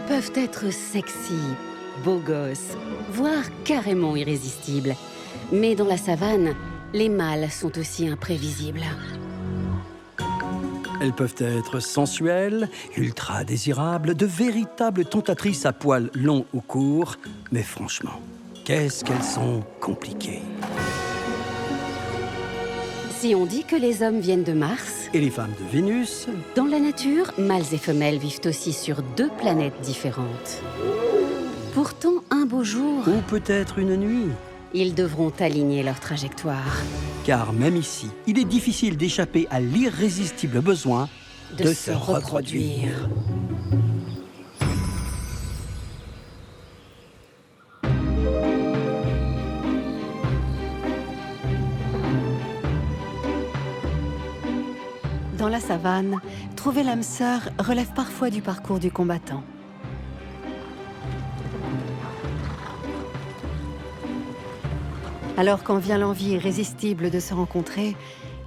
peuvent être sexy, beaux gosses, voire carrément irrésistibles. Mais dans la savane, les mâles sont aussi imprévisibles. Elles peuvent être sensuelles, ultra désirables, de véritables tentatrices à poils longs ou courts. Mais franchement, qu'est-ce qu'elles sont compliquées. Si on dit que les hommes viennent de Mars, Et les femmes de Vénus? dans la nature, mâles et femelles vivent aussi sur 2 planètes différentes. Pourtant, un beau jour, Ou peut-être une nuit? ils devront aligner leur trajectoire. Car même ici, il est difficile d'échapper à l'irrésistible besoin de se reproduire. Dans la savane, trouver l'âme sœur relève parfois du parcours du combattant. Alors quand vient l'envie irrésistible de se rencontrer,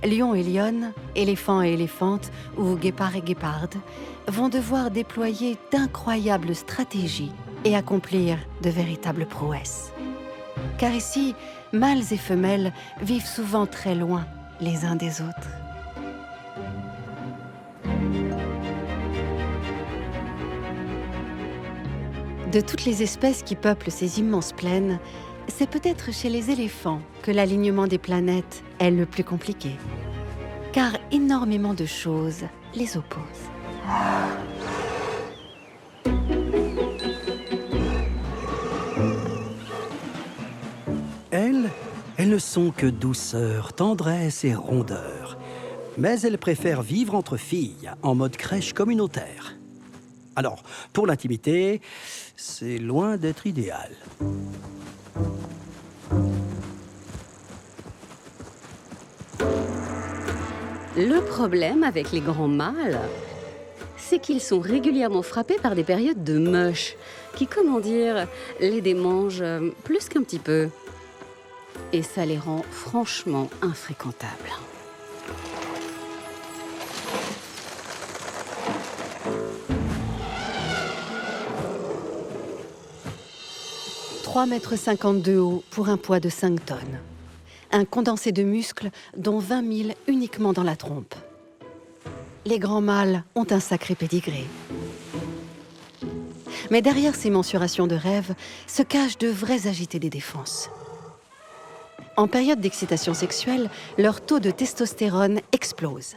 lion et lionne, éléphant et éléphante, ou guépard et guéparde, vont devoir déployer d'incroyables stratégies et accomplir de véritables prouesses. Car ici, mâles et femelles vivent souvent très loin les uns des autres. De toutes les espèces qui peuplent ces immenses plaines, c'est peut-être chez les éléphants que l'alignement des planètes est le plus compliqué. Car énormément de choses les opposent. Elles ne sont que douceur, tendresse et rondeur. Mais elles préfèrent vivre entre filles, en mode crèche communautaire. Alors, pour l'intimité, c'est loin d'être idéal. Le problème avec les grands mâles, c'est qu'ils sont régulièrement frappés par des périodes de moche, qui, comment dire, les démangent plus qu'un petit peu. Et ça les rend franchement infréquentables. « 3,50 m de haut pour un poids de 5 tonnes. Un condensé de muscles, dont 20 000 uniquement dans la trompe. Les grands mâles ont un sacré pédigré. Mais derrière ces mensurations de rêve se cachent de vrais agités des défenses. En période d'excitation sexuelle, leur taux de testostérone explose.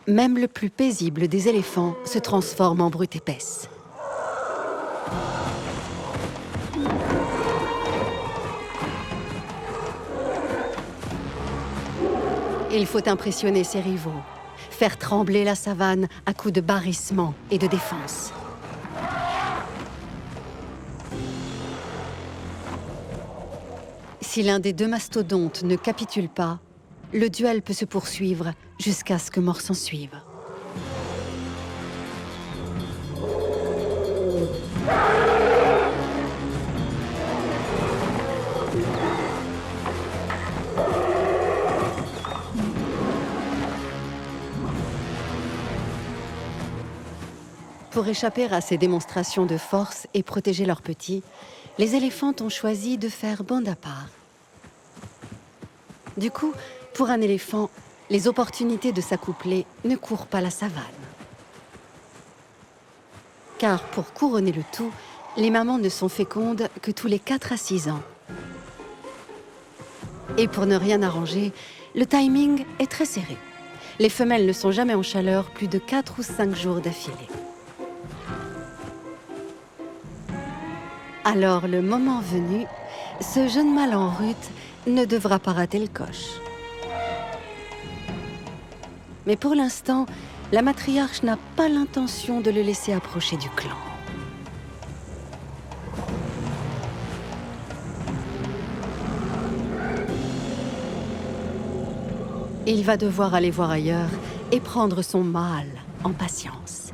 Même le plus paisible des éléphants se transforme en brute épaisse. Il faut impressionner ses rivaux, faire trembler la savane à coups de barrissement et de défense. Si l'un des 2 mastodontes ne capitule pas, le duel peut se poursuivre jusqu'à ce que mort s'en suive. Pour échapper à ces démonstrations de force et protéger leurs petits, les éléphantes ont choisi de faire bande à part. Du coup, pour un éléphant, les opportunités de s'accoupler ne courent pas la savane. Car pour couronner le tout, les mamans ne sont fécondes que tous les 4 à 6 ans. Et pour ne rien arranger, le timing est très serré. Les femelles ne sont jamais en chaleur plus de 4 ou 5 jours d'affilée. Alors, le moment venu, ce jeune mâle en rut ne devra pas rater le coche. Mais pour l'instant, la matriarche n'a pas l'intention de le laisser approcher du clan. Il va devoir aller voir ailleurs et prendre son mâle en patience.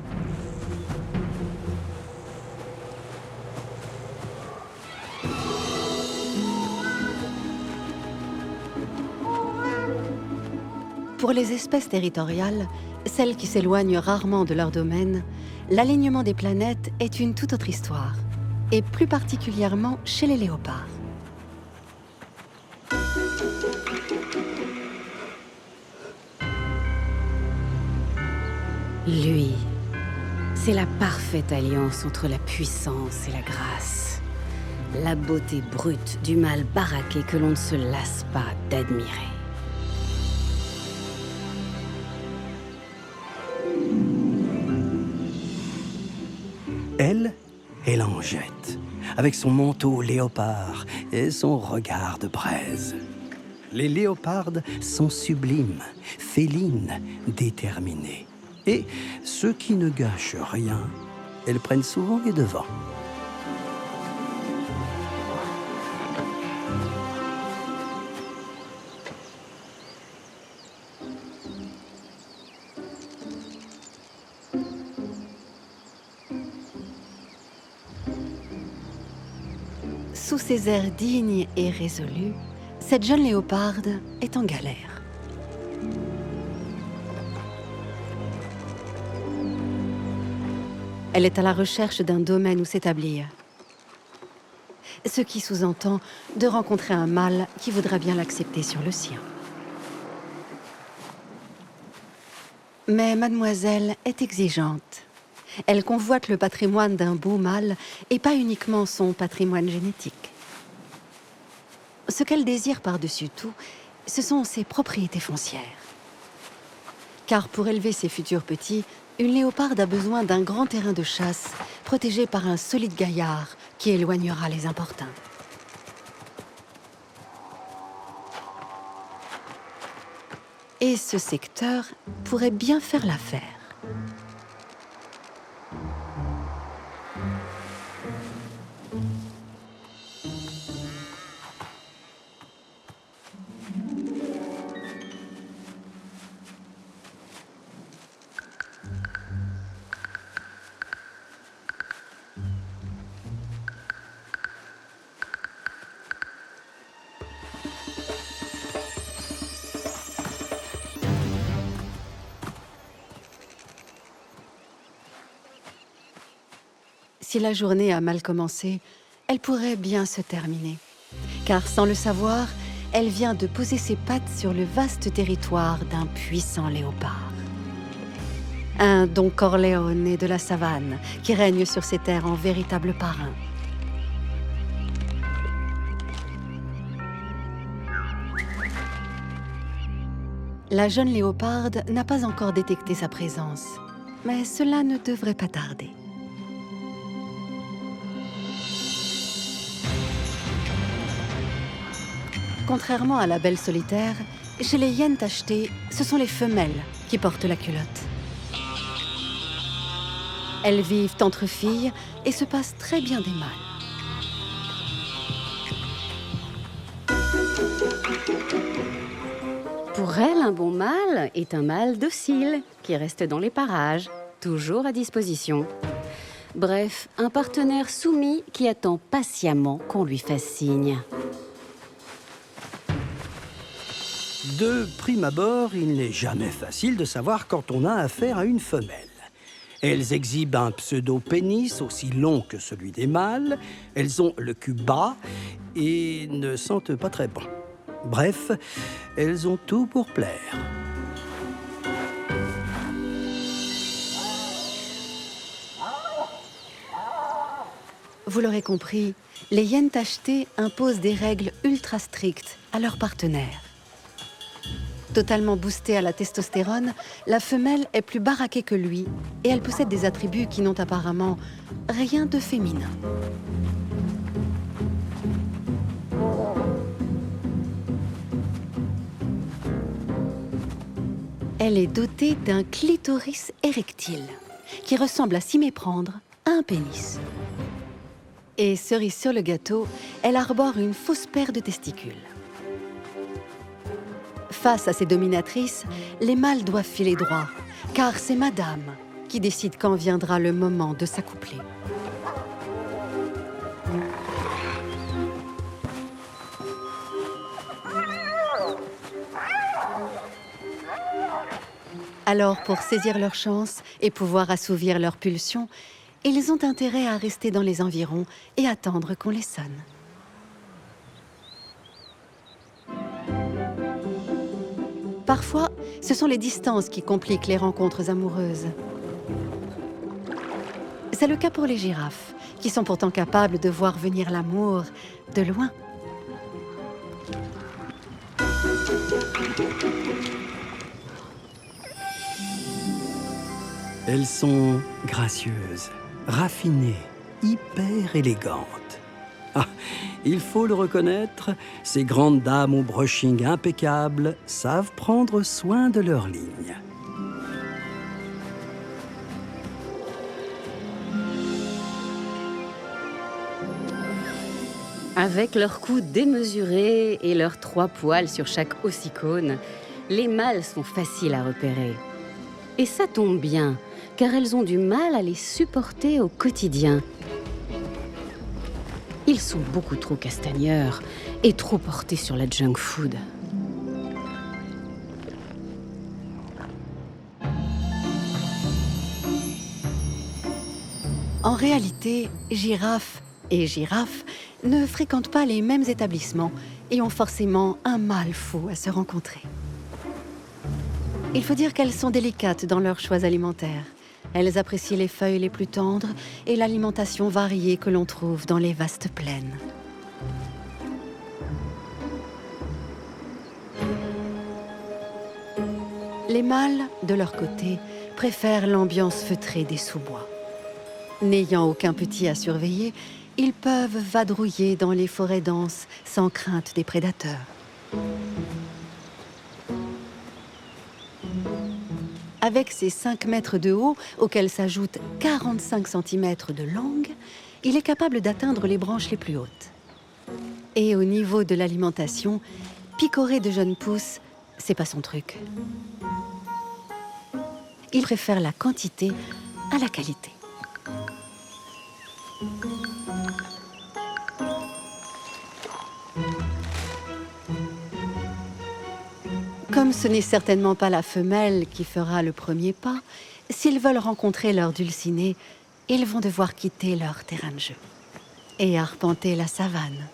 Pour les espèces territoriales, celles qui s'éloignent rarement de leur domaine, l'alignement des planètes est une toute autre histoire, et plus particulièrement chez les léopards. Lui, c'est la parfaite alliance entre la puissance et la grâce. La beauté brute du mâle baraqué que l'on ne se lasse pas d'admirer. Elle est l'Angette, avec son manteau léopard et son regard de braise. Les léopardes sont sublimes, félines, déterminées. Et ceux qui ne gâchent rien, elles prennent souvent les devants. Sous ses airs dignes et résolus, cette jeune léoparde est en galère. Elle est à la recherche d'un domaine où s'établir. Ce qui sous-entend de rencontrer un mâle qui voudra bien l'accepter sur le sien. Mais mademoiselle est exigeante. Elle convoite le patrimoine d'un beau mâle et pas uniquement son patrimoine génétique. Ce qu'elle désire par-dessus tout, ce sont ses propriétés foncières. Car pour élever ses futurs petits, une léoparde a besoin d'un grand terrain de chasse protégé par un solide gaillard qui éloignera les importuns. Et ce secteur pourrait bien faire l'affaire. Si la journée a mal commencé, elle pourrait bien se terminer. Car sans le savoir, elle vient de poser ses pattes sur le vaste territoire d'un puissant léopard. Un Don Corleone de la savane qui règne sur ces terres en véritable parrain. La jeune léoparde n'a pas encore détecté sa présence, mais cela ne devrait pas tarder. Contrairement à la belle solitaire, chez les hyènes tachetées, ce sont les femelles qui portent la culotte. Elles vivent entre filles et se passent très bien des mâles. Pour elle, un bon mâle est un mâle docile qui reste dans les parages, toujours à disposition. Bref, un partenaire soumis qui attend patiemment qu'on lui fasse signe. De prime abord, il n'est jamais facile de savoir quand on a affaire à une femelle. Elles exhibent un pseudo-pénis aussi long que celui des mâles, elles ont le cul bas et ne sentent pas très bon. Bref, elles ont tout pour plaire. Vous l'aurez compris, les hyènes tachetées imposent des règles ultra strictes à leurs partenaires. Totalement boostée à la testostérone, la femelle est plus baraquée que lui et elle possède des attributs qui n'ont apparemment rien de féminin. Elle est dotée d'un clitoris érectile qui ressemble à s'y méprendre à un pénis. Et cerise sur le gâteau, elle arbore une fausse paire de testicules. Face à ces dominatrices, les mâles doivent filer droit, car c'est madame qui décide quand viendra le moment de s'accoupler. Alors, pour saisir leur chance et pouvoir assouvir leurs pulsions, ils ont intérêt à rester dans les environs et attendre qu'on les sonne. Parfois, ce sont les distances qui compliquent les rencontres amoureuses. C'est le cas pour les girafes, qui sont pourtant capables de voir venir l'amour de loin. Elles sont gracieuses, raffinées, hyper élégantes. Ah, il faut le reconnaître, ces grandes dames au brushing impeccable savent prendre soin de leurs lignes. Avec leurs coups démesurés et leurs 3 poils sur chaque ossicône, les mâles sont faciles à repérer. Et ça tombe bien, car elles ont du mal à les supporter au quotidien. Ils sont beaucoup trop castagneurs et trop portés sur la junk food. En réalité, girafes et girafes ne fréquentent pas les mêmes établissements et ont forcément un mal fou à se rencontrer. Il faut dire qu'elles sont délicates dans leurs choix alimentaires. Elles apprécient les feuilles les plus tendres et l'alimentation variée que l'on trouve dans les vastes plaines. Les mâles, de leur côté, préfèrent l'ambiance feutrée des sous-bois. N'ayant aucun petit à surveiller, ils peuvent vadrouiller dans les forêts denses sans crainte des prédateurs. Avec ses 5 mètres de haut, auxquels s'ajoutent 45 cm de longue, il est capable d'atteindre les branches les plus hautes. Et au niveau de l'alimentation, picorer de jeunes pousses, c'est pas son truc. Il préfère la quantité à la qualité. Comme ce n'est certainement pas la femelle qui fera le premier pas, s'ils veulent rencontrer leur dulcinée, ils vont devoir quitter leur terrain de jeu et arpenter la savane.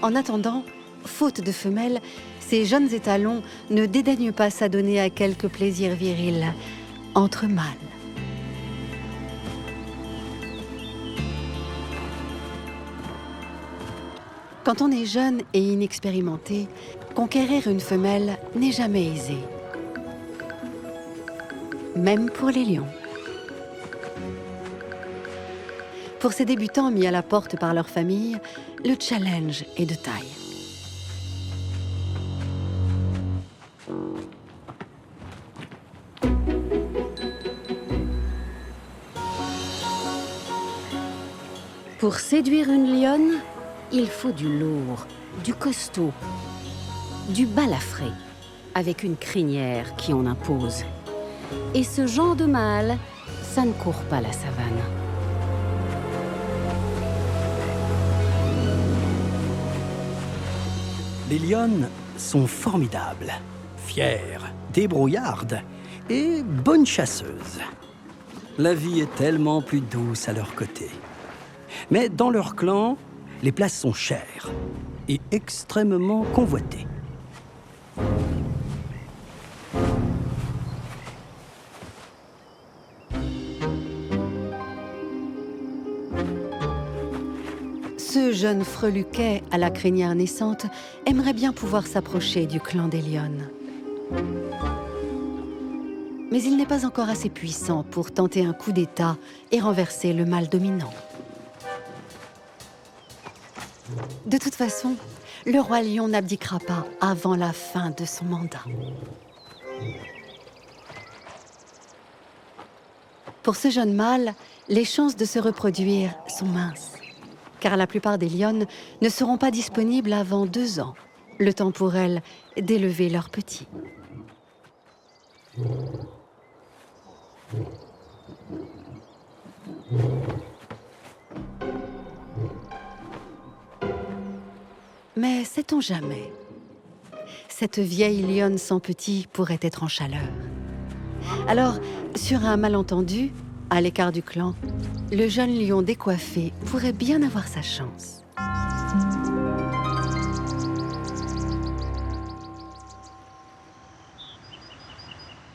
En attendant, faute de femelles, ces jeunes étalons ne dédaignent pas s'adonner à quelques plaisirs virils entre mâles. Quand on est jeune et inexpérimenté, conquérir une femelle n'est jamais aisé. Même pour les lions. Pour ces débutants mis à la porte par leur famille, le challenge est de taille. Pour séduire une lionne, il faut du lourd, du costaud, du balafré, avec une crinière qui en impose. Et ce genre de mâle, ça ne court pas la savane. Les lionnes sont formidables, fières, débrouillardes et bonnes chasseuses. La vie est tellement plus douce à leur côté. Mais dans leur clan, les places sont chères et extrêmement convoitées. Ce jeune freluquet à la crinière naissante aimerait bien pouvoir s'approcher du clan des lionnes. Mais il n'est pas encore assez puissant pour tenter un coup d'état et renverser le mâle dominant. De toute façon, le roi lion n'abdiquera pas avant la fin de son mandat. Pour ce jeune mâle, les chances de se reproduire sont minces, car la plupart des lionnes ne seront pas disponibles avant 2 ans, le temps pour elles d'élever leurs petits. Mais sait-on jamais? Cette vieille lionne sans petit pourrait être en chaleur. Alors, sur un malentendu, à l'écart du clan, le jeune lion décoiffé pourrait bien avoir sa chance.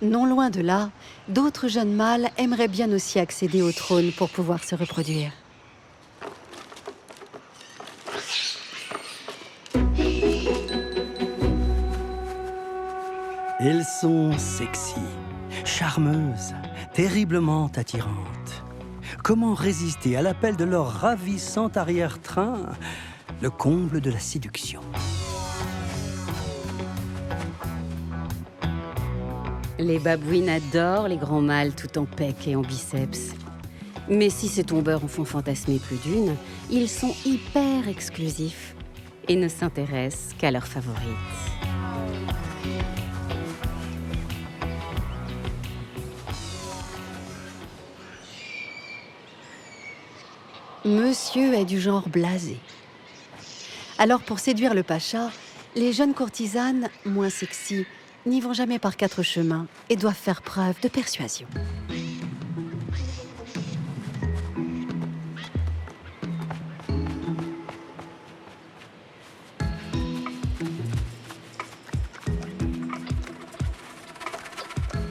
Non loin de là, d'autres jeunes mâles aimeraient bien aussi accéder au trône pour pouvoir se reproduire. Elles sont sexy, charmeuses, terriblement attirantes. Comment résister à l'appel de leur ravissant arrière-train? Le comble de la séduction. Les babouines adorent les grands mâles tout en pec et en biceps. Mais si ces tombeurs en font fantasmer plus d'une, ils sont hyper exclusifs et ne s'intéressent qu'à leurs favorites. Monsieur est du genre blasé. Alors pour séduire le pacha, les jeunes courtisanes, moins sexy, n'y vont jamais par quatre chemins et doivent faire preuve de persuasion.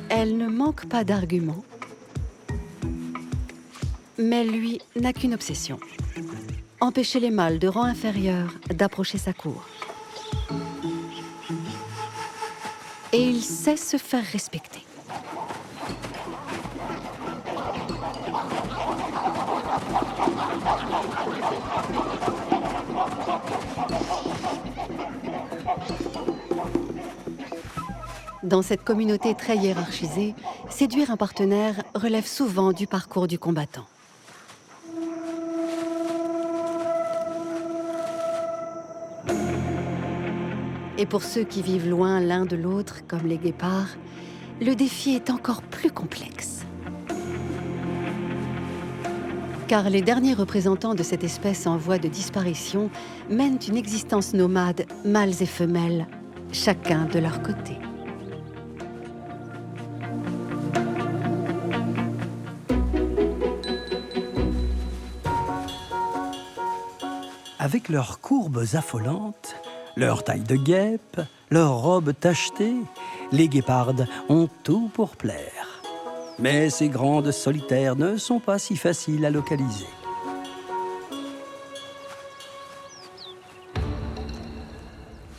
Elle ne manque pas d'arguments, mais lui n'a qu'une obsession: empêcher les mâles de rang inférieur d'approcher sa cour. Et il sait se faire respecter. Dans cette communauté très hiérarchisée, séduire un partenaire relève souvent du parcours du combattant. Et pour ceux qui vivent loin l'un de l'autre, comme les guépards, le défi est encore plus complexe. Car les derniers représentants de cette espèce en voie de disparition mènent une existence nomade, mâles et femelles, chacun de leur côté. Avec leurs courbes affolantes, leur taille de guêpe, leurs robes tachetées, les guépardes ont tout pour plaire. Mais ces grandes solitaires ne sont pas si faciles à localiser.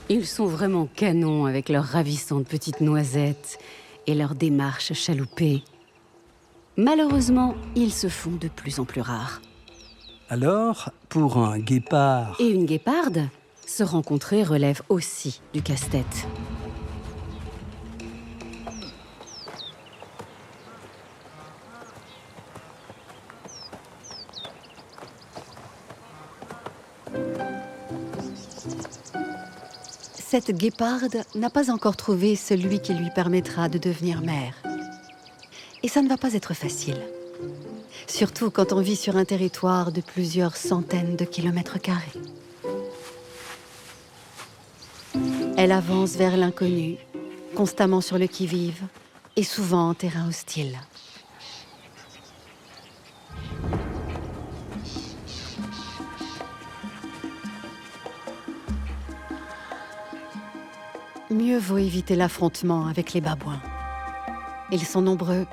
Ils sont vraiment canons avec leurs ravissantes petites noisettes et leurs démarches chaloupées. Malheureusement, ils se font de plus en plus rares. Alors, pour un guépard... Et une guéparde, se rencontrer relève aussi du casse-tête. Cette guéparde n'a pas encore trouvé celui qui lui permettra de devenir mère. Et ça ne va pas être facile. Surtout quand on vit sur un territoire de plusieurs centaines de kilomètres carrés. Elle avance vers l'inconnu, constamment sur le qui-vive et souvent en terrain hostile. Mieux vaut éviter l'affrontement avec les babouins. Ils sont nombreux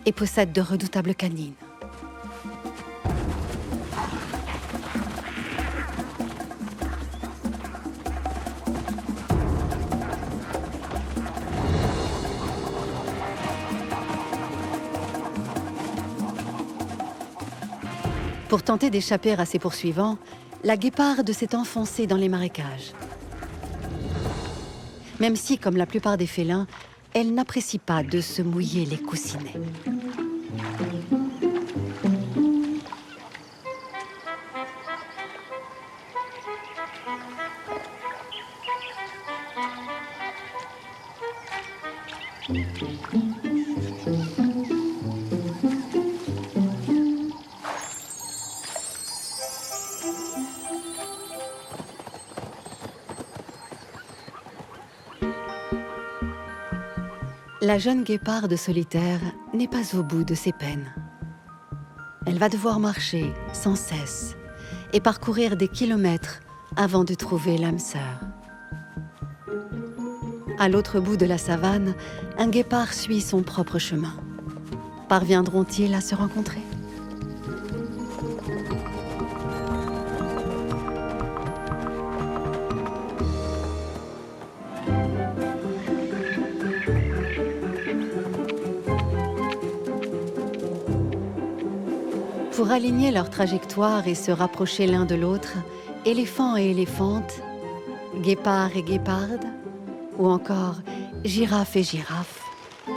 et possèdent de redoutables canines. Pour tenter d'échapper à ses poursuivants, la guéparde s'est enfoncée dans les marécages. Même si, comme la plupart des félins, elle n'apprécie pas de se mouiller les coussinets. La jeune guéparde solitaire n'est pas au bout de ses peines. Elle va devoir marcher sans cesse et parcourir des kilomètres avant de trouver l'âme sœur. À l'autre bout de la savane, un guépard suit son propre chemin. Parviendront-ils à se rencontrer ? Pour aligner leur trajectoire et se rapprocher l'un de l'autre, éléphant et éléphante, guépard et guéparde, ou encore girafe et girafe,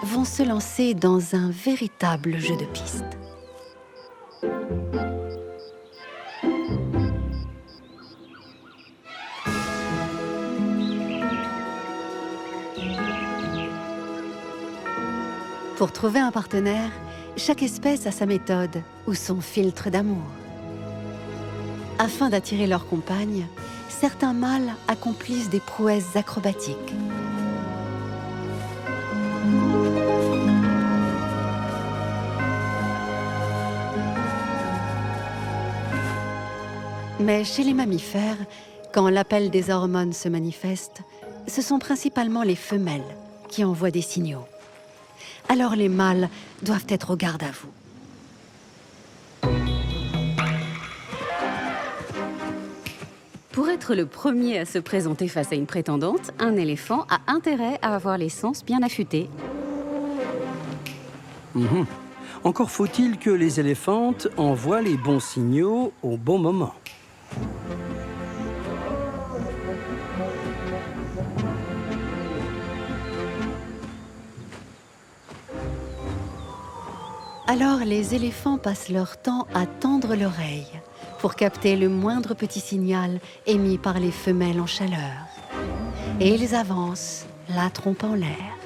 vont se lancer dans un véritable jeu de piste. Pour trouver un partenaire, chaque espèce a sa méthode ou son filtre d'amour. Afin d'attirer leur compagne, certains mâles accomplissent des prouesses acrobatiques. Mais chez les mammifères, quand l'appel des hormones se manifeste, ce sont principalement les femelles qui envoient des signaux. Alors les mâles doivent être au garde à vous. Pour être le premier à se présenter face à une prétendante, un éléphant a intérêt à avoir les sens bien affûtés. Encore faut-il que les éléphantes envoient les bons signaux au bon moment. Alors les éléphants passent leur temps à tendre l'oreille pour capter le moindre petit signal émis par les femelles en chaleur. Et ils avancent, la trompe en l'air.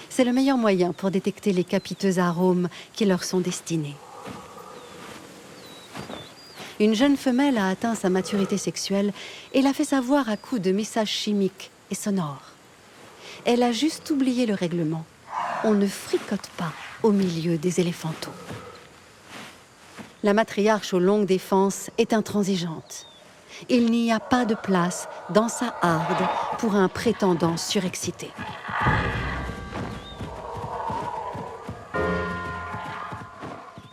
C'est le meilleur moyen pour détecter les capiteux arômes qui leur sont destinés. Une jeune femelle a atteint sa maturité sexuelle et l'a fait savoir à coups de messages chimiques et sonores. Elle a juste oublié le règlement. On ne fricote pas au milieu des éléphantaux. La matriarche aux longues défenses est intransigeante. Il n'y a pas de place dans sa harde pour un prétendant surexcité.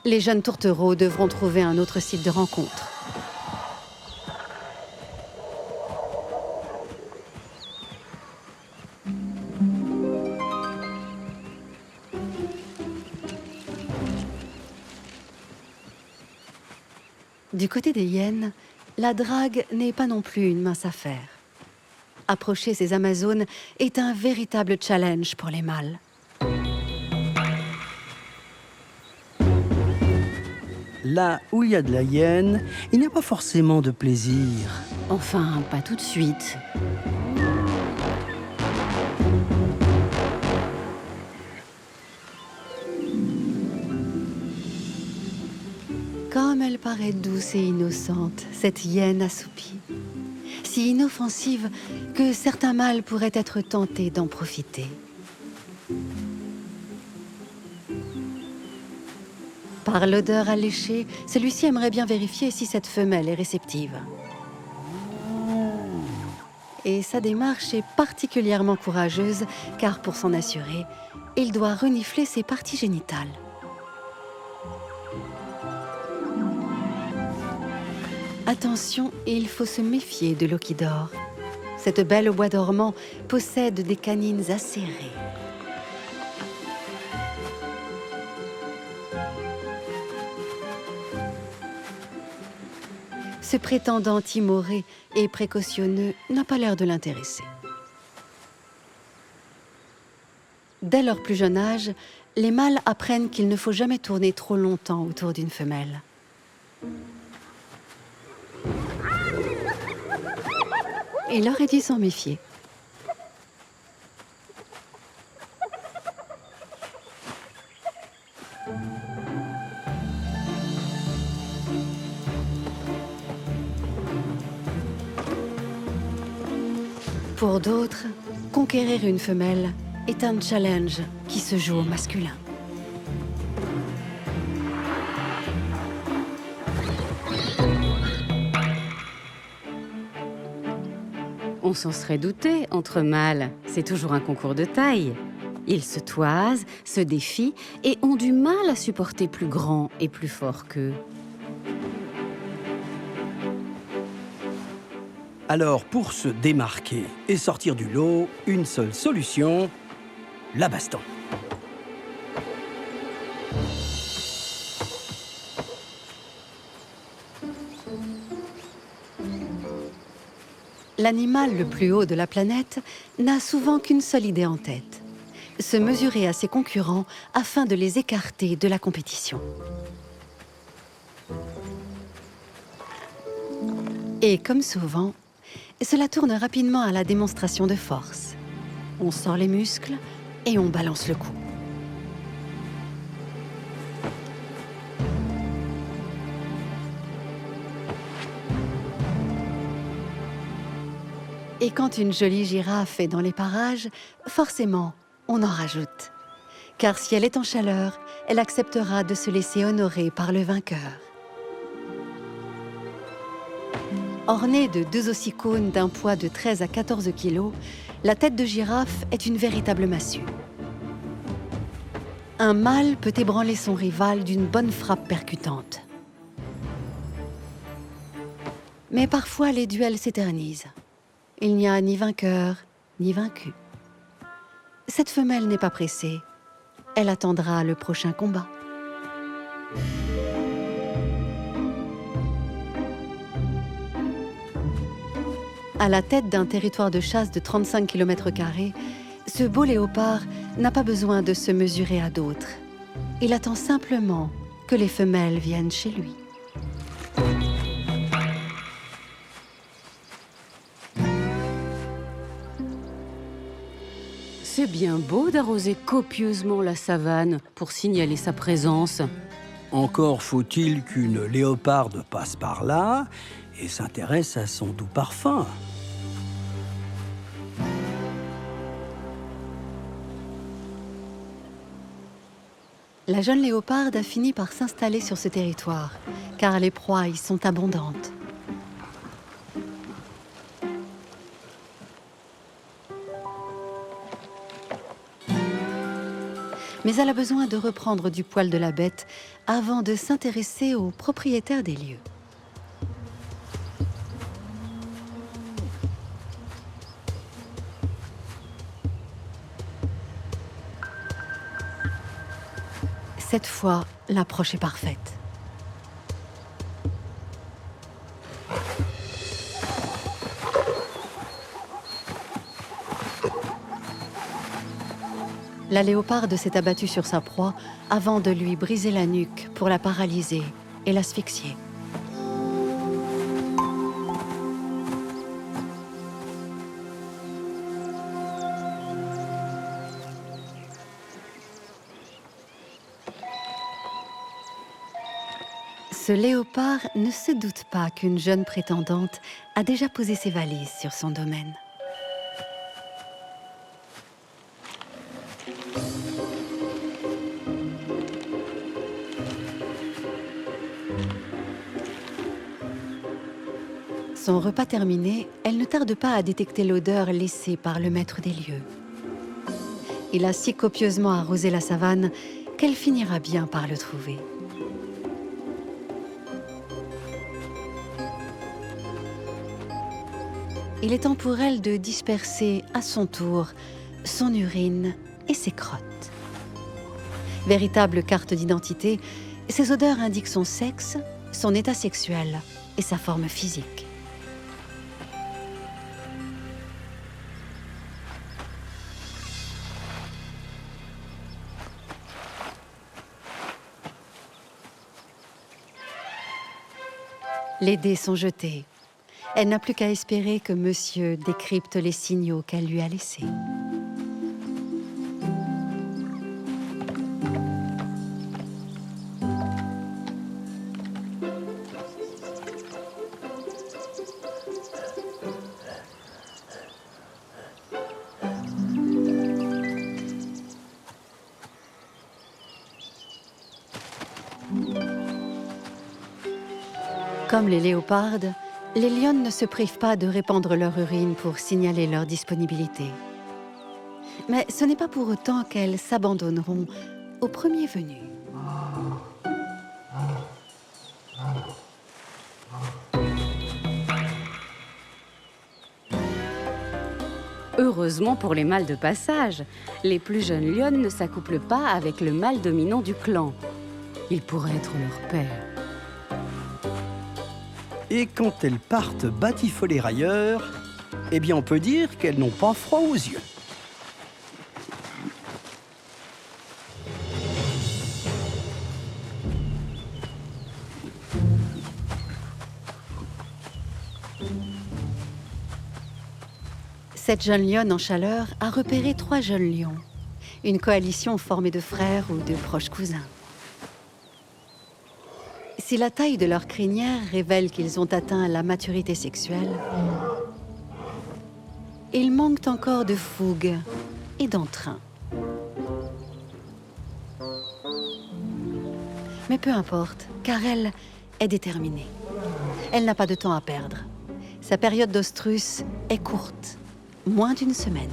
Les jeunes tourtereaux devront trouver un autre site de rencontre. Du côté des hyènes, la drague n'est pas non plus une mince affaire. Approcher ces Amazones est un véritable challenge pour les mâles. Là où il y a de la hyène, il n'y a pas forcément de plaisir. Enfin, pas tout de suite. Comme elle paraît douce et innocente, cette hyène assoupie. Si inoffensive que certains mâles pourraient être tentés d'en profiter. Par l'odeur alléchée, celui-ci aimerait bien vérifier si cette femelle est réceptive. Et sa démarche est particulièrement courageuse, car pour s'en assurer, il doit renifler ses parties génitales. Attention, il faut se méfier de l'eau qui dort. Cette belle au bois dormant possède des canines acérées. Ce prétendant timoré et précautionneux n'a pas l'air de l'intéresser. Dès leur plus jeune âge, les mâles apprennent qu'il ne faut jamais tourner trop longtemps autour d'une femelle. Il aurait dû s'en méfier. Pour d'autres, conquérir une femelle est un challenge qui se joue au masculin. On s'en serait douté, entre mâles, c'est toujours un concours de taille. Ils se toisent, se défient et ont du mal à supporter plus grand et plus fort qu'eux. Alors, pour se démarquer et sortir du lot, une seule solution, la baston. L'animal le plus haut de la planète n'a souvent qu'une seule idée en tête: se mesurer à ses concurrents afin de les écarter de la compétition. Et comme souvent, cela tourne rapidement à la démonstration de force. On sort les muscles et on balance le cou. Et quand une jolie girafe est dans les parages, forcément, on en rajoute. Car si elle est en chaleur, elle acceptera de se laisser honorer par le vainqueur. Ornée de 2 ossicônes d'un poids de 13 à 14 kg, la tête de girafe est une véritable massue. Un mâle peut ébranler son rival d'une bonne frappe percutante. Mais parfois, les duels s'éternisent. Il n'y a ni vainqueur, ni vaincu. Cette femelle n'est pas pressée. Elle attendra le prochain combat. À la tête d'un territoire de chasse de 35 km², ce beau léopard n'a pas besoin de se mesurer à d'autres. Il attend simplement que les femelles viennent chez lui. C'est bien beau d'arroser copieusement la savane pour signaler sa présence. Encore faut-il qu'une léoparde passe par là et s'intéresse à son doux parfum. La jeune léoparde a fini par s'installer sur ce territoire, car les proies y sont abondantes. Mais elle a besoin de reprendre du poil de la bête avant de s'intéresser aux propriétaires des lieux. Cette fois, l'approche est parfaite. La léoparde s'est abattue sur sa proie avant de lui briser la nuque pour la paralyser et l'asphyxier. Ce léopard ne se doute pas qu'une jeune prétendante a déjà posé ses valises sur son domaine. Son repas terminé, elle ne tarde pas à détecter l'odeur laissée par le maître des lieux. Il a si copieusement arrosé la savane qu'elle finira bien par le trouver. Il est temps pour elle de disperser à son tour son urine et ses crottes. Véritable carte d'identité, ces odeurs indiquent son sexe, son état sexuel et sa forme physique. Les dés sont jetés. Elle n'a plus qu'à espérer que monsieur décrypte les signaux qu'elle lui a laissés. Comme les léopardes, les lionnes ne se privent pas de répandre leur urine pour signaler leur disponibilité. Mais ce n'est pas pour autant qu'elles s'abandonneront au premier venu. Heureusement pour les mâles de passage, les plus jeunes lionnes ne s'accouplent pas avec le mâle dominant du clan. Il pourrait être leur père. Et quand elles partent batifoler ailleurs, eh bien on peut dire qu'elles n'ont pas froid aux yeux. Cette jeune lionne en chaleur a repéré 3 jeunes lions, une coalition formée de frères ou de proches cousins. Si la taille de leur crinière révèle qu'ils ont atteint la maturité sexuelle, ils manquent encore de fougue et d'entrain. Mais peu importe, car elle est déterminée. Elle n'a pas de temps à perdre. Sa période d'ostrus est courte. Moins d'une semaine.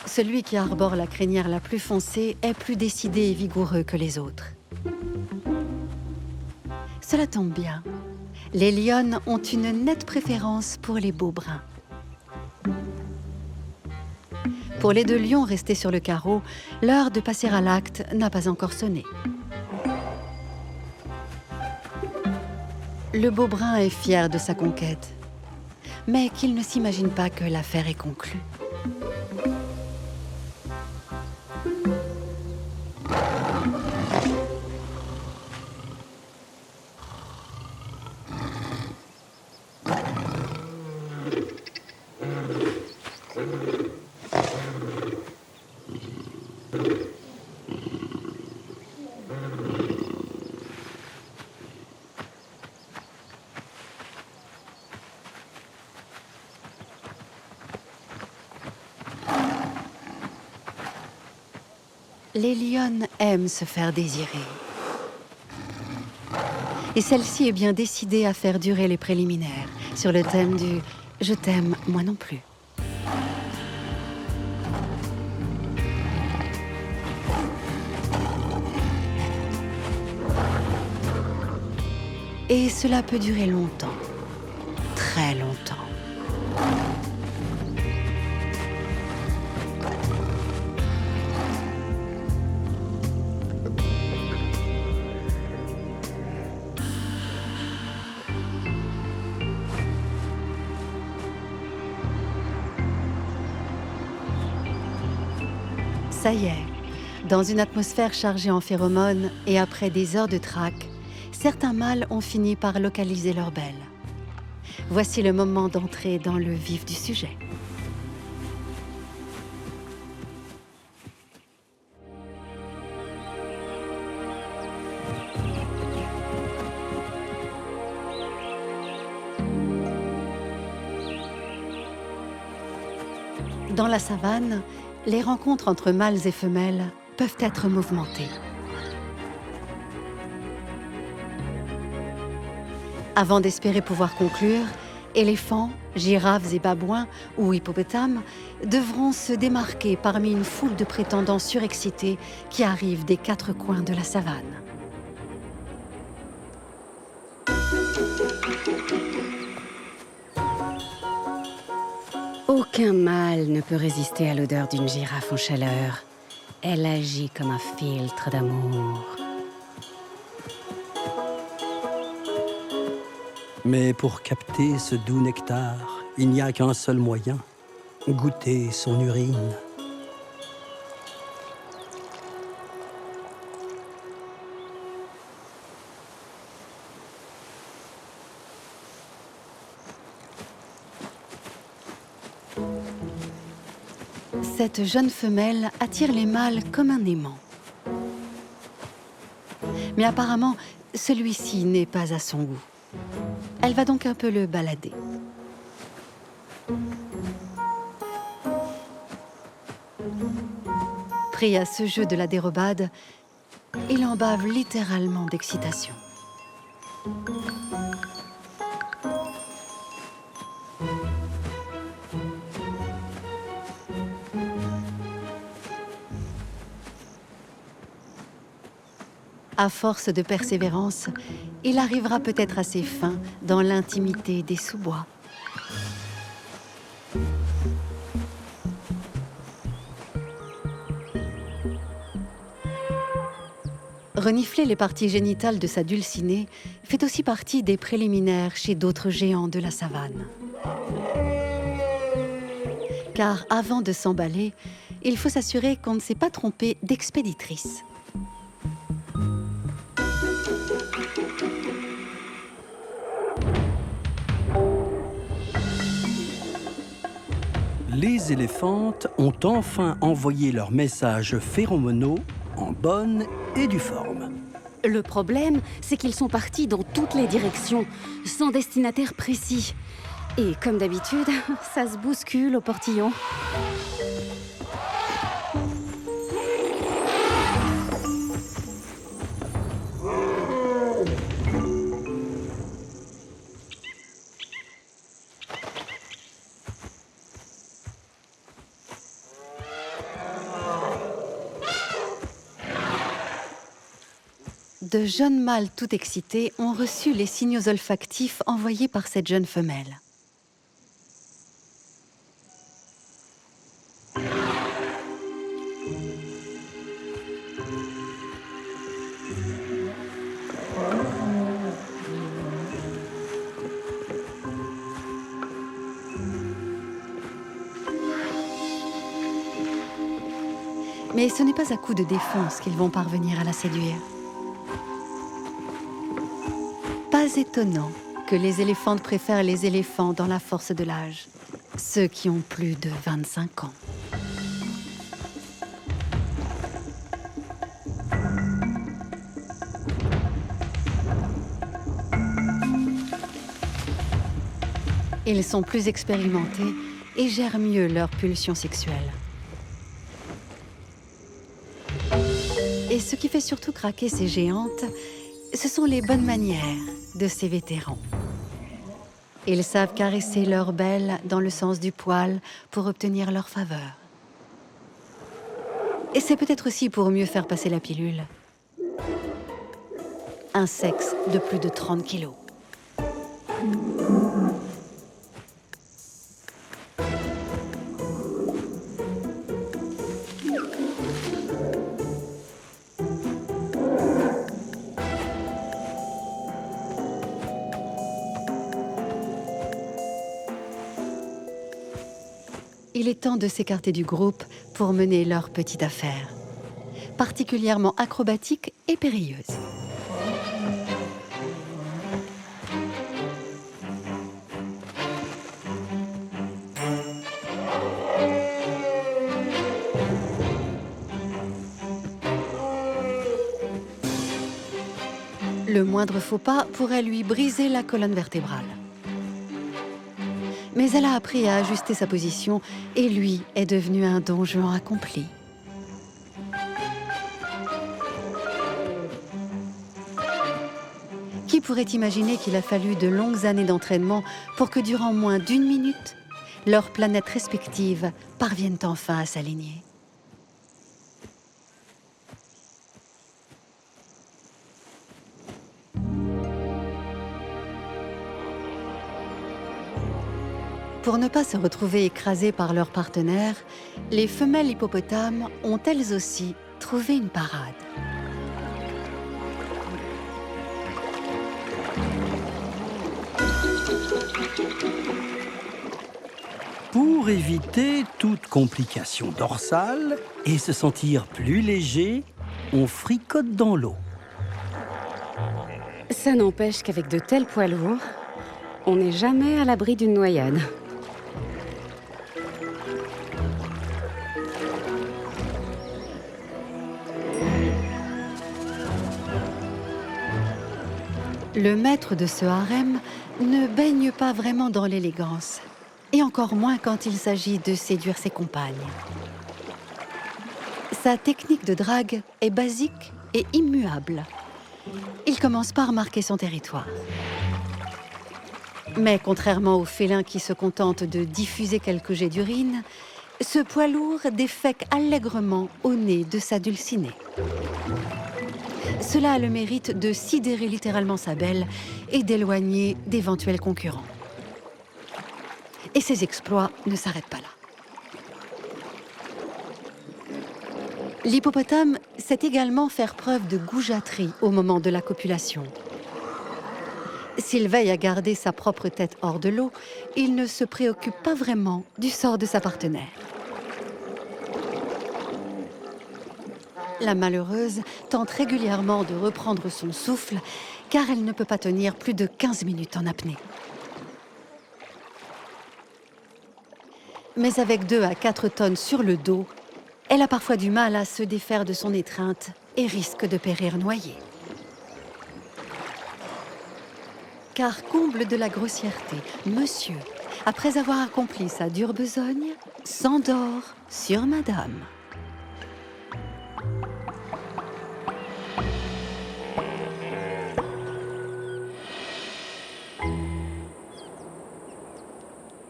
Celui qui arbore la crinière la plus foncée est plus décidé et vigoureux que les autres. Cela tombe bien. Les lionnes ont une nette préférence pour les beaux bruns. Pour les 2 lions restés sur le carreau, l'heure de passer à l'acte n'a pas encore sonné. Le beau brun est fier de sa conquête, mais qu'il ne s'imagine pas que l'affaire est conclue. Les lionnes aiment se faire désirer. Et celle-ci est bien décidée à faire durer les préliminaires, sur le thème du « je t'aime, moi non plus ». Et cela peut durer longtemps, très longtemps. Ça y est, dans une atmosphère chargée en phéromones et après des heures de traque, certains mâles ont fini par localiser leur belle. Voici le moment d'entrer dans le vif du sujet. Dans la savane, les rencontres entre mâles et femelles peuvent être mouvementées. Avant d'espérer pouvoir conclure, éléphants, girafes et babouins ou hippopotames devront se démarquer parmi une foule de prétendants surexcités qui arrivent des 4 coins de la savane. Aucun mâle ne peut résister à l'odeur d'une girafe en chaleur. Elle agit comme un filtre d'amour. Mais pour capter ce doux nectar, il n'y a qu'un seul moyen, goûter son urine. Cette jeune femelle attire les mâles comme un aimant. Mais apparemment, celui-ci n'est pas à son goût. Elle va donc un peu le balader. Pris à ce jeu de la dérobade, il en bave littéralement d'excitation. À force de persévérance, il arrivera peut-être à ses fins dans l'intimité des sous-bois. Renifler les parties génitales de sa dulcinée fait aussi partie des préliminaires chez d'autres géants de la savane. Car avant de s'emballer, il faut s'assurer qu'on ne s'est pas trompé d'expéditrice. Les éléphantes ont enfin envoyé leurs messages phéromonaux en bonne et due forme. Le problème, c'est qu'ils sont partis dans toutes les directions, sans destinataire précis. Et comme d'habitude, ça se bouscule au portillon. De jeunes mâles tout excités ont reçu les signaux olfactifs envoyés par cette jeune femelle. Mais ce n'est pas à coup de défense qu'ils vont parvenir à la séduire. Pas étonnant que les éléphantes préfèrent les éléphants dans la force de l'âge, ceux qui ont plus de 25 ans. Ils sont plus expérimentés et gèrent mieux leurs pulsions sexuelles. Et ce qui fait surtout craquer ces géantes, ce sont les bonnes manières de ces vétérans. Ils savent caresser leur belle dans le sens du poil pour obtenir leur faveur. Et c'est peut-être aussi pour mieux faire passer la pilule. Un sexe de plus de 30 kilos. Il est temps de s'écarter du groupe pour mener leur petite affaire, particulièrement acrobatique et périlleuse. Le moindre faux pas pourrait lui briser la colonne vertébrale. Mais elle a appris à ajuster sa position et lui est devenu un don Juan accompli. Qui pourrait imaginer qu'il a fallu de longues années d'entraînement pour que durant moins d'1 minute, leurs planètes respectives parviennent enfin à s'aligner? Pour ne pas se retrouver écrasées par leurs partenaires, les femelles hippopotames ont elles aussi trouvé une parade. Pour éviter toute complication dorsale et se sentir plus léger, on fricote dans l'eau. Ça n'empêche qu'avec de tels poids lourds, on n'est jamais à l'abri d'une noyade. Le maître de ce harem ne baigne pas vraiment dans l'élégance, et encore moins quand il s'agit de séduire ses compagnes. Sa technique de drague est basique et immuable. Il commence par marquer son territoire. Mais contrairement au félin qui se contente de diffuser quelques jets d'urine, ce poids lourd défèque allègrement au nez de sa dulcinée. Cela a le mérite de sidérer littéralement sa belle et d'éloigner d'éventuels concurrents. Et ses exploits ne s'arrêtent pas là. L'hippopotame sait également faire preuve de goujaterie au moment de la copulation. S'il veille à garder sa propre tête hors de l'eau, il ne se préoccupe pas vraiment du sort de sa partenaire. La malheureuse tente régulièrement de reprendre son souffle car elle ne peut pas tenir plus de 15 minutes en apnée. Mais avec 2 à 4 tonnes sur le dos, elle a parfois du mal à se défaire de son étreinte et risque de périr noyée. Car comble de la grossièreté, monsieur, après avoir accompli sa dure besogne, s'endort sur madame.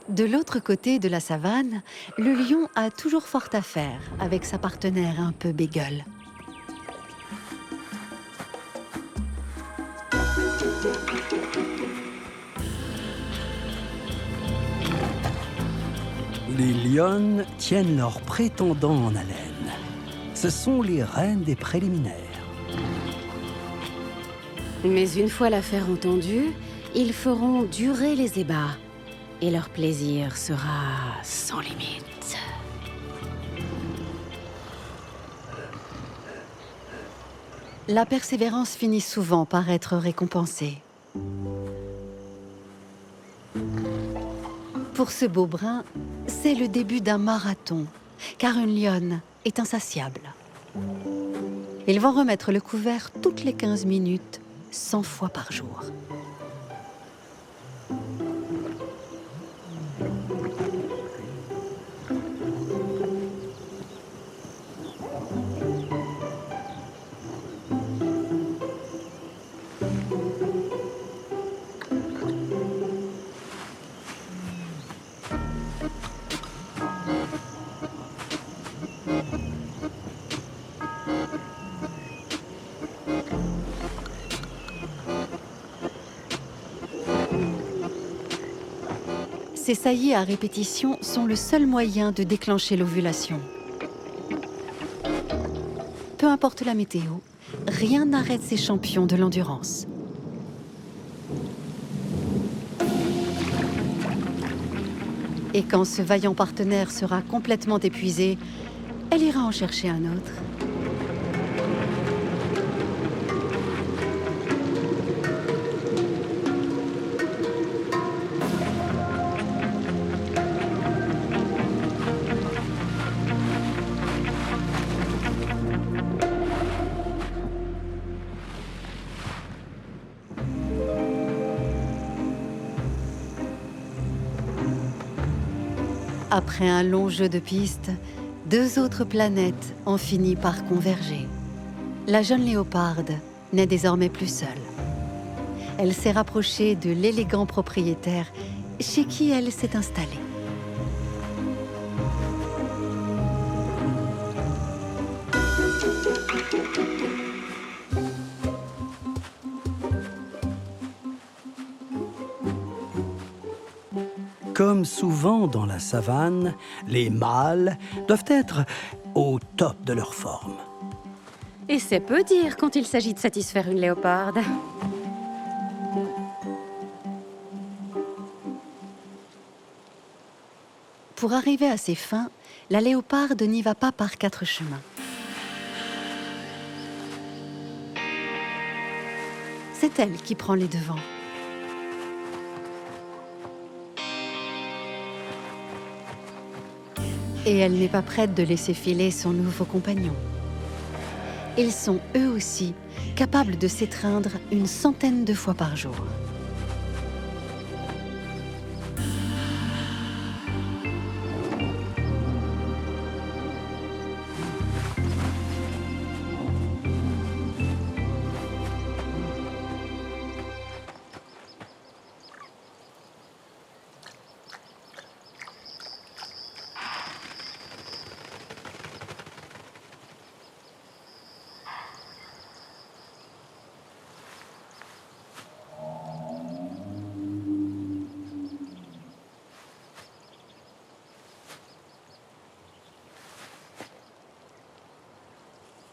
De l'autre côté de la savane, le lion a toujours fort à faire avec sa partenaire un peu bégueule. Les lionnes tiennent leurs prétendants en haleine. Ce sont les reines des préliminaires. Mais une fois l'affaire entendue, ils feront durer les ébats. Et leur plaisir sera sans limite. La persévérance finit souvent par être récompensée. Pour ce beau brun, c'est le début d'un marathon, car une lionne est insatiable. Ils vont remettre le couvert toutes les 15 minutes, 100 fois par jour. Ces saillies à répétition sont le seul moyen de déclencher l'ovulation. Peu importe la météo, rien n'arrête ces champions de l'endurance. Et quand ce vaillant partenaire sera complètement épuisé, elle ira en chercher un autre. Après un long jeu de pistes, 2 autres planètes ont fini par converger. La jeune léoparde n'est désormais plus seule. Elle s'est rapprochée de l'élégant propriétaire chez qui elle s'est installée. Comme souvent dans la savane, les mâles doivent être au top de leur forme. Et c'est peu dire quand il s'agit de satisfaire une léoparde. Pour arriver à ses fins, la léoparde n'y va pas par 4 chemins. C'est elle qui prend les devants. Et elle n'est pas prête de laisser filer son nouveau compagnon. Ils sont eux aussi capables de s'étreindre une centaine de fois par jour.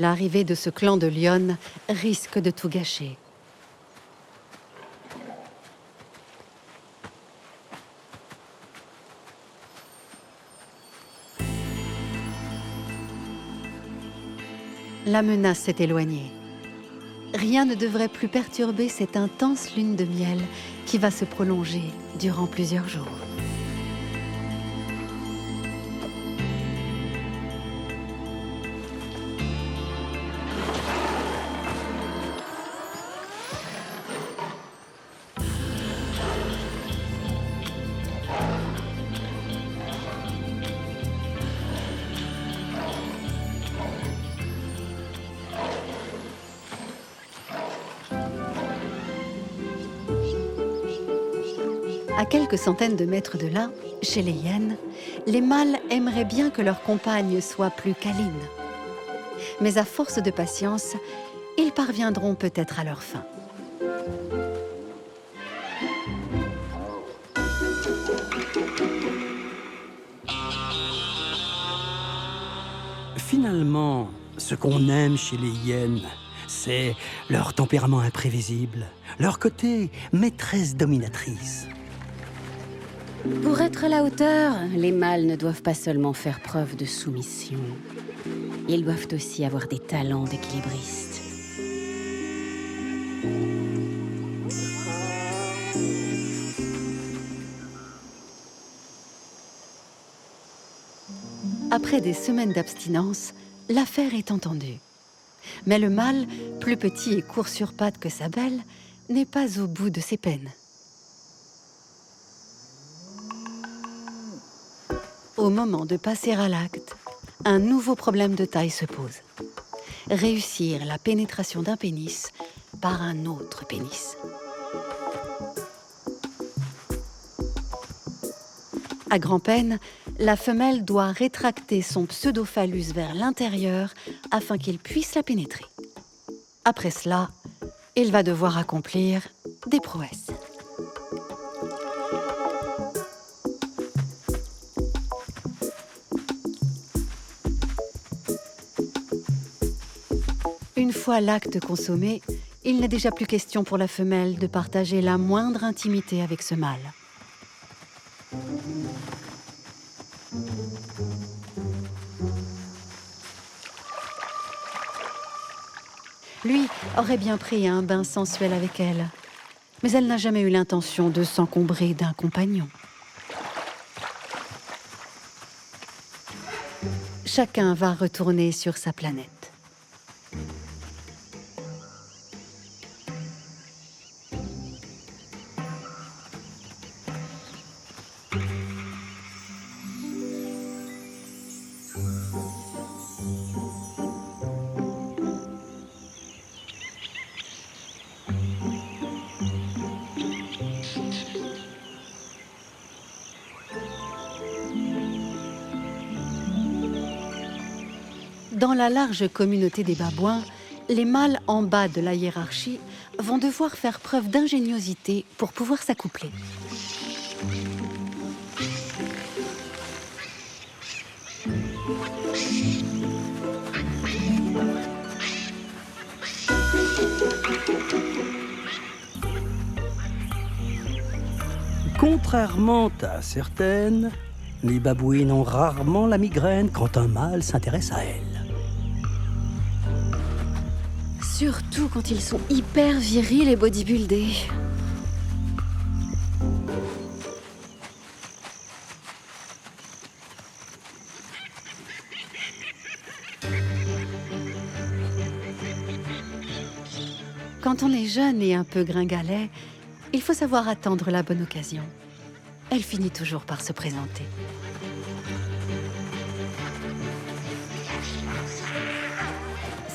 L'arrivée de ce clan de lionnes risque de tout gâcher. La menace s'est éloignée. Rien ne devrait plus perturber cette intense lune de miel qui va se prolonger durant plusieurs jours. À quelques centaines de mètres de là, chez les hyènes, les mâles aimeraient bien que leur compagne soit plus câline. Mais à force de patience, ils parviendront peut-être à leur fin. Finalement, ce qu'on aime chez les hyènes, c'est leur tempérament imprévisible, leur côté maîtresse dominatrice. Pour être à la hauteur, les mâles ne doivent pas seulement faire preuve de soumission. Ils doivent aussi avoir des talents d'équilibriste. Après des semaines d'abstinence, l'affaire est entendue. Mais le mâle, plus petit et court sur pattes que sa belle, n'est pas au bout de ses peines. Au moment de passer à l'acte, un nouveau problème de taille se pose. Réussir la pénétration d'un pénis par un autre pénis. À grand-peine, la femelle doit rétracter son pseudophallus vers l'intérieur afin qu'il puisse la pénétrer. Après cela, il va devoir accomplir des prouesses. Une fois l'acte consommé, il n'est déjà plus question pour la femelle de partager la moindre intimité avec ce mâle. Lui aurait bien pris un bain sensuel avec elle, mais elle n'a jamais eu l'intention de s'encombrer d'un compagnon. Chacun va retourner sur sa planète. Dans la large communauté des babouins, les mâles en bas de la hiérarchie vont devoir faire preuve d'ingéniosité pour pouvoir s'accoupler. Contrairement à certaines, les babouines ont rarement la migraine quand un mâle s'intéresse à elles. Surtout quand ils sont hyper virils et bodybuildés. Quand on est jeune et un peu gringalet, il faut savoir attendre la bonne occasion. Elle finit toujours par se présenter.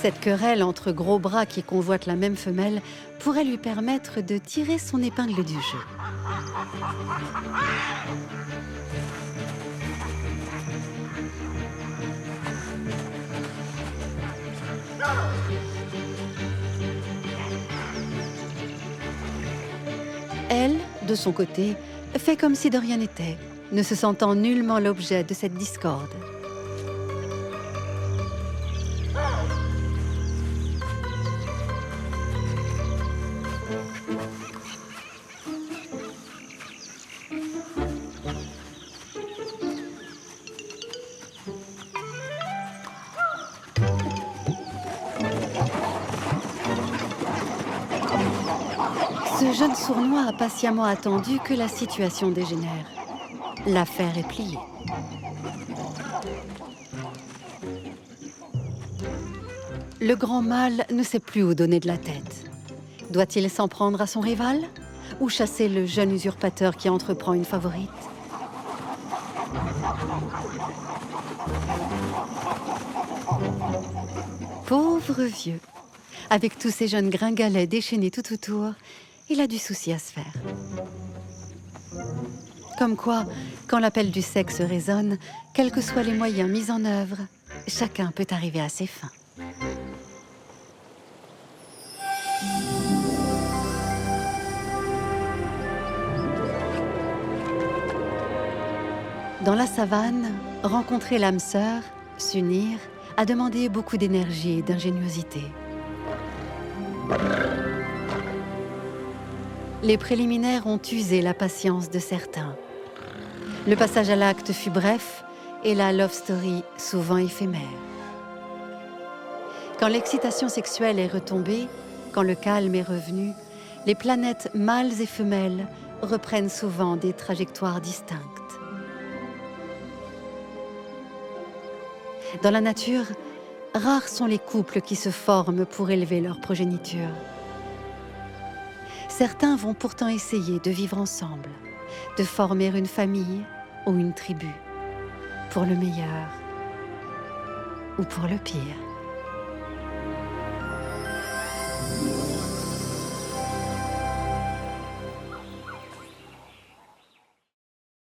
Cette querelle entre gros bras qui convoitent la même femelle pourrait lui permettre de tirer son épingle du jeu. Elle, de son côté, fait comme si de rien n'était, ne se sentant nullement l'objet de cette discorde. Ce jeune sournois a patiemment attendu que la situation dégénère. L'affaire est pliée. Le grand mâle ne sait plus où donner de la tête. Doit-il s'en prendre à son rival ou chasser le jeune usurpateur qui entreprend une favorite? Pauvre vieux. Avec tous ces jeunes gringalets déchaînés tout autour, il a du souci à se faire. Comme quoi, quand l'appel du sexe résonne, quels que soient les moyens mis en œuvre, chacun peut arriver à ses fins. Dans la savane, rencontrer l'âme sœur, s'unir, a demandé beaucoup d'énergie et d'ingéniosité. Les préliminaires ont usé la patience de certains. Le passage à l'acte fut bref et la love story souvent éphémère. Quand l'excitation sexuelle est retombée, quand le calme est revenu, les planètes mâles et femelles reprennent souvent des trajectoires distinctes. Dans la nature, rares sont les couples qui se forment pour élever leur progéniture. Certains vont pourtant essayer de vivre ensemble, de former une famille ou une tribu, pour le meilleur ou pour le pire.